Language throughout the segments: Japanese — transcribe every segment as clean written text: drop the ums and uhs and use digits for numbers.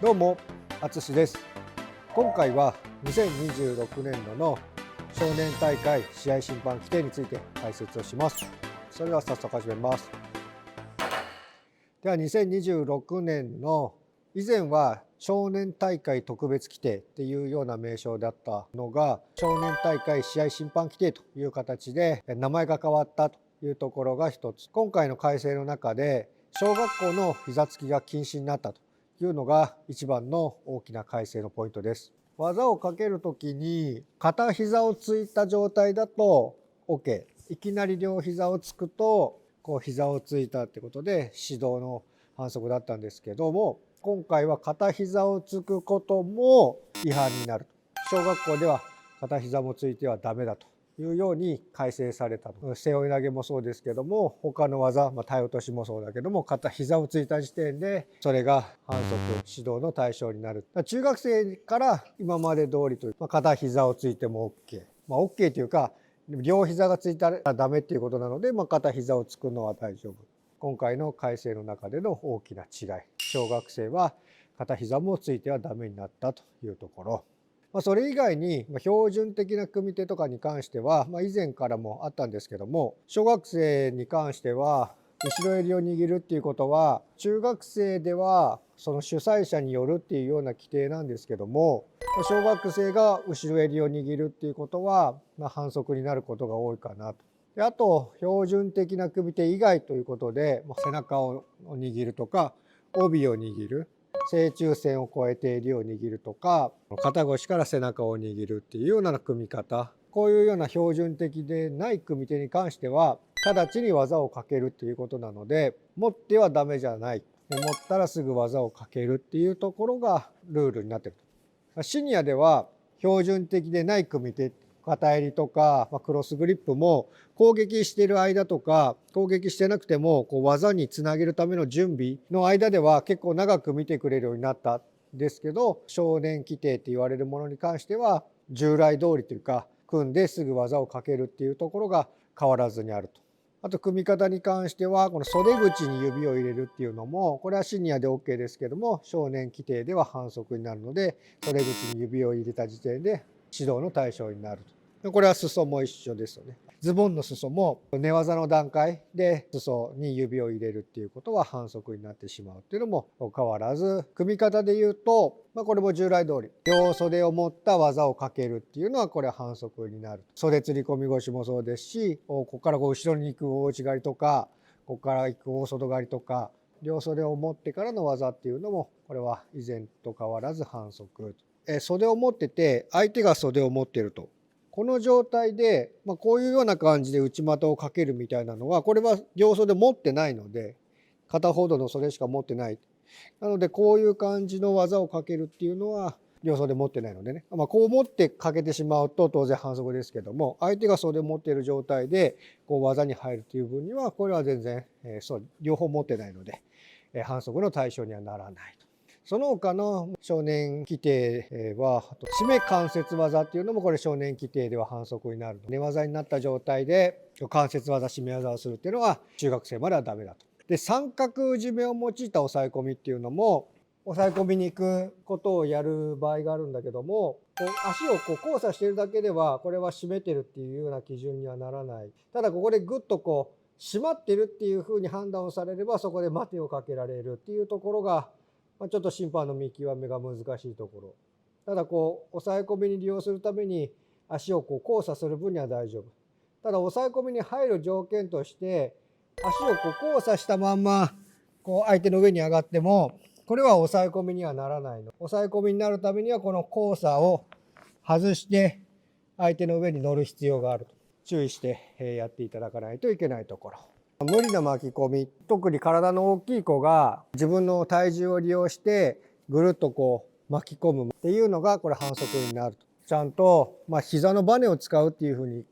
どうも、あつしです。今回は2026年度の少年大会試合審判規定について解説をします。それでは早速始めます。では2026年の以前は少年大会特別規定っていうような名称だったのが少年大会試合審判規定という形で名前が変わったというところが一つ。今回の改正の中で小学校の膝つきが禁止になったというのが一番の大きな改正のポイントです。技をかけるときに片膝をついた状態だと OK。いきなり両膝をつくとこう膝をついたってことで指導の反則だったんですけども、今回は片膝をつくことも違反になる。小学校では片膝もついてはダメだというように改正されたと。背負い投げもそうですけども、他の技、体落としもそうだけども、片膝をついた時点でそれが反則指導の対象になる。中学生から今まで通りという、片膝をついても OK。OK というか両膝がついたらダメっていうことなので、片膝をつくのは大丈夫。今回の改正の中での大きな違い。小学生は片膝もついてはダメになったというところ。それ以外に標準的な組手とかに関しては、以前からもあったんですけども、小学生に関しては後ろ襟を握るっていうことは中学生ではその主催者によるっていうような規定なんですけども、小学生が後ろ襟を握るっていうことは反則になることが多いかなと。であと標準的な組手以外ということで、背中を握るとか帯を握る、正中線を越えて襟を握るとか、肩越しから背中を握るっていうような組み方、こういうような標準的でない組手に関しては直ちに技をかけるっていうことなので、持ってはダメじゃない、持ったらすぐ技をかけるっていうところがルールになっていると。シニアでは標準的でない組手、片襟とかクロスグリップも攻撃している間とか攻撃してなくても技につなげるための準備の間では結構長く見てくれるようになったんですけど、少年規定って言われるものに関しては従来通りというか組んですぐ技をかけるっていうところが変わらずにあると。あと組み方に関してはこの袖口に指を入れるっていうのも、これはシニアで OK ですけども少年規定では反則になるので、袖口に指を入れた時点で指導の対象になると。これは裾も一緒ですよね。ズボンの裾も寝技の段階で裾に指を入れるっていうことは反則になってしまうっていうのも変わらず、組み方で言うと、これも従来通り両袖を持った技をかけるっていうのはこれは反則になる。袖釣り込み腰もそうですし、ここから後ろに行く大内刈りとか、ここから行く大外刈りとか、両袖を持ってからの技っていうのもこれは以前と変わらず反則。袖を持ってて相手が袖を持っていると、この状態で、こういうような感じで内股をかけるみたいなのは、これは両袖持ってないので、片方の袖しか持ってない。なので、こういう感じの技をかけるっていうのは、両袖持ってないのでね。こう持ってかけてしまうと当然反則ですけども、相手が袖を持っている状態で、技に入るという分には、これは全然、両方持ってないので、反則の対象にはならないと。その他の少年規定は、締め関節技っていうのもこれ少年規定では反則になる。寝技になった状態で関節技、締め技をするっていうのは中学生まではダメだと。で、三角締めを用いた抑え込みっていうのも、抑え込みに行くことをやる場合があるんだけども、足を交差しているだけではこれは締めてるっていうような基準にはならない。ただここでグッと締まってるっていうふうに判断をされれば、そこで待てをかけられるっていうところがちょっと審判の見極めが難しいところ。ただ抑え込みに利用するために足を交差する分には大丈夫。ただ抑え込みに入る条件として足を交差したまんま相手の上に上がっても、これは抑え込みにはならないの。抑え込みになるためにはこの交差を外して相手の上に乗る必要があると。注意してやっていただかないといけないところ。無理な巻き込み、特に体の大きい子が自分の体重を利用してぐるっと巻き込むっていうのがこれ反則になると。ちゃんと膝のバネを使うっていうふうに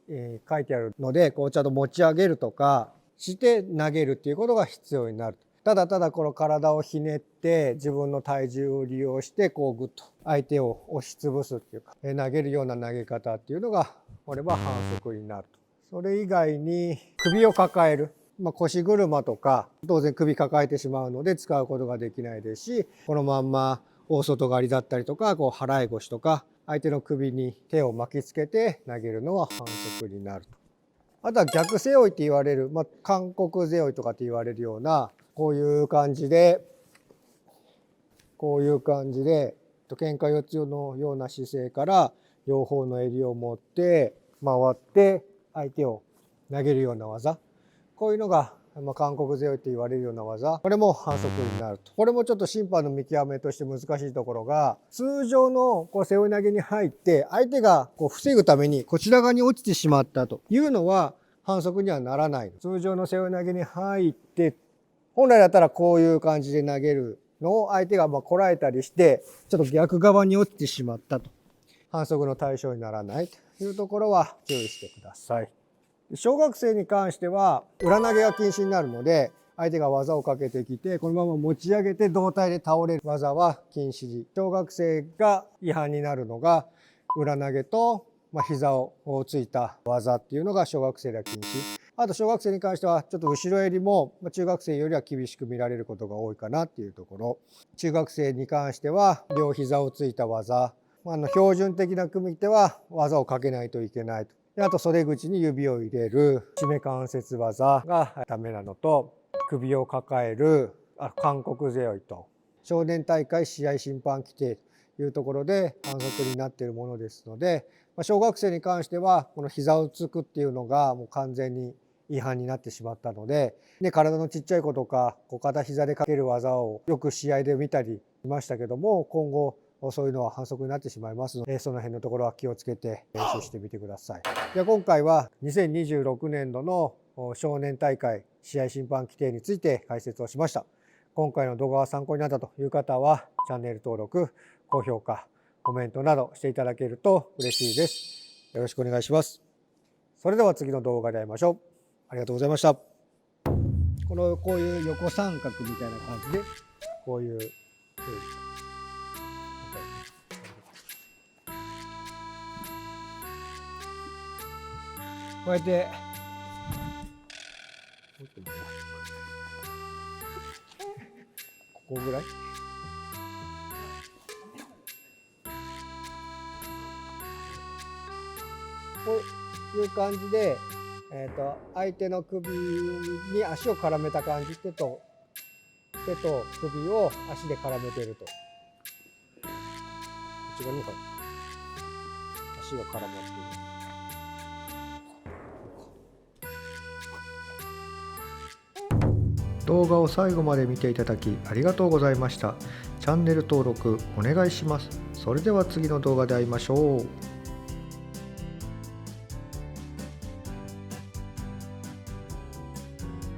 書いてあるので、ちゃんと持ち上げるとかして投げるっていうことが必要になると。ただただこの体をひねって自分の体重を利用してグッと相手を押しつぶすっていうか投げるような投げ方っていうのがこれは反則になると。それ以外に首を抱える、腰車とか当然首抱えてしまうので使うことができないですし、このまんま大外刈りだったりとか、払い腰とか、相手の首に手を巻きつけて投げるのは反則になると。あとは逆背負いって言われる、韓国背負いとかって言われるような、こういう感じで、喧嘩四つのような姿勢から両方の襟を持って回って相手を投げるような技。こういうのが韓国背負いって言われるような技。これも反則になると。これもちょっと審判の見極めとして難しいところが、通常の背負い投げに入って相手が防ぐためにこちら側に落ちてしまったというのは反則にはならない。通常の背負い投げに入って本来だったらこういう感じで投げるのを相手がこらえたりしてちょっと逆側に落ちてしまったと。反則の対象にならないというところは注意してください。小学生に関しては裏投げが禁止になるので、相手が技をかけてきてこのまま持ち上げて胴体で倒れる技は禁止。小学生が違反になるのが裏投げと膝をついた技っていうのが小学生では禁止。あと小学生に関してはちょっと後ろ襟も中学生よりは厳しく見られることが多いかなっていうところ。中学生に関しては両膝をついた技、標準的な組手は技をかけないといけないと。あと袖口に指を入れる締め関節技がダメなのと、首を抱える韓国背負いと少年大会試合審判規定というところで反則になっているものですので、小学生に関してはこの膝をつくっていうのがもう完全に違反になってしまったので、体のちっちゃい子とか片膝でかける技をよく試合で見たりしましたけども、今後そういうのは反則になってしまいますので、その辺のところは気をつけて練習してみてください。では今回は2026年度の少年大会試合審判規定について解説をしました。今回の動画が参考になったという方はチャンネル登録、高評価、コメントなどしていただけると嬉しいです。よろしくお願いします。それでは次の動画で会いましょう。ありがとうございました。こういう横三角みたいな感じでこういう風にこうやってここぐらいこういう感じで、相手の首に足を絡めた感じ、手と首を足で絡めていると。違うのかな、足が絡まっている。動画を最後まで見ていただきありがとうございました。チャンネル登録お願いします。それでは次の動画で会いましょう。